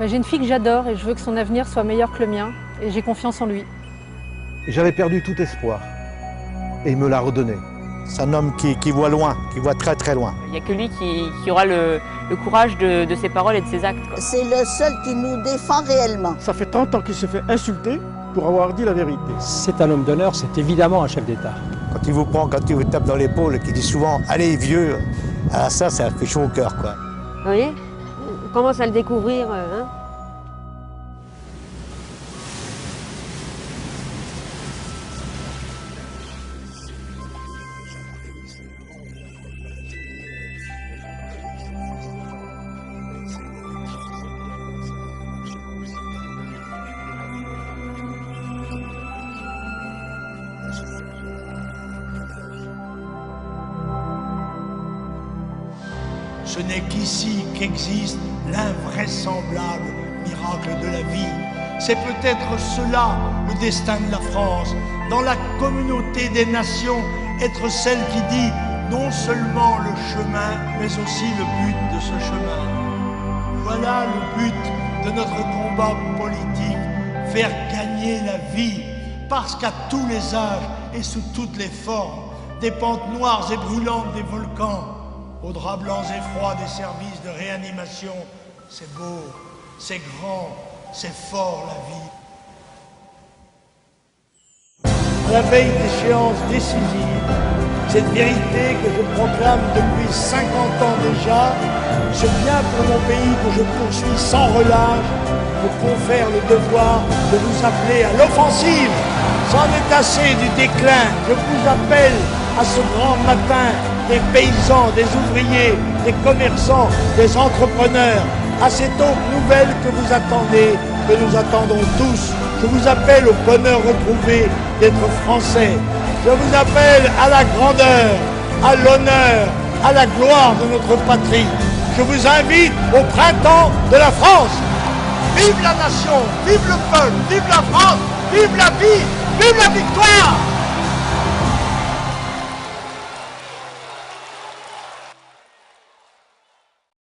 J'ai une fille que j'adore et je veux que son avenir soit meilleur que le mien et j'ai confiance en lui. J'avais perdu tout espoir et il me l'a redonné. C'est un homme qui voit loin, qui voit très très loin. Il n'y a que lui qui aura le courage de ses paroles et de ses actes. C'est le seul qui nous défend réellement. Ça fait 30 ans qu'il se fait insulter pour avoir dit la vérité. C'est un homme d'honneur, c'est évidemment un chef d'État. Quand il vous prend, quand il vous tape dans l'épaule, qui dit souvent « Allez vieux », ça fait chaud au cœur, quoi. Vous voyez, on commence à le découvrir. Ce n'est qu'ici qu'existe l'invraisemblable miracle de la vie. C'est peut-être cela le destin de la France, dans la communauté des nations, être celle qui dit non seulement le chemin, mais aussi le but de ce chemin. Voilà le but de notre combat politique, faire gagner la vie, parce qu'à tous les âges et sous toutes les formes, des pentes noires et brûlantes des volcans, aux draps blancs et froids des services de réanimation, c'est beau, c'est grand, c'est fort la vie. À la veille d'échéances décisives, cette vérité que je proclame depuis 50 ans déjà, ce bien pour mon pays que je poursuis sans relâche, me confère le devoir de vous appeler à l'offensive. C'en est assez du déclin, je vous appelle à ce grand matin des paysans, des ouvriers, des commerçants, des entrepreneurs, à cette aube nouvelle que vous attendez, que nous attendons tous. Je vous appelle au bonheur retrouvé d'être français. Je vous appelle à la grandeur, à l'honneur, à la gloire de notre patrie. Je vous invite au printemps de la France. Vive la nation, vive le peuple, vive la France, vive la vie, vive la victoire!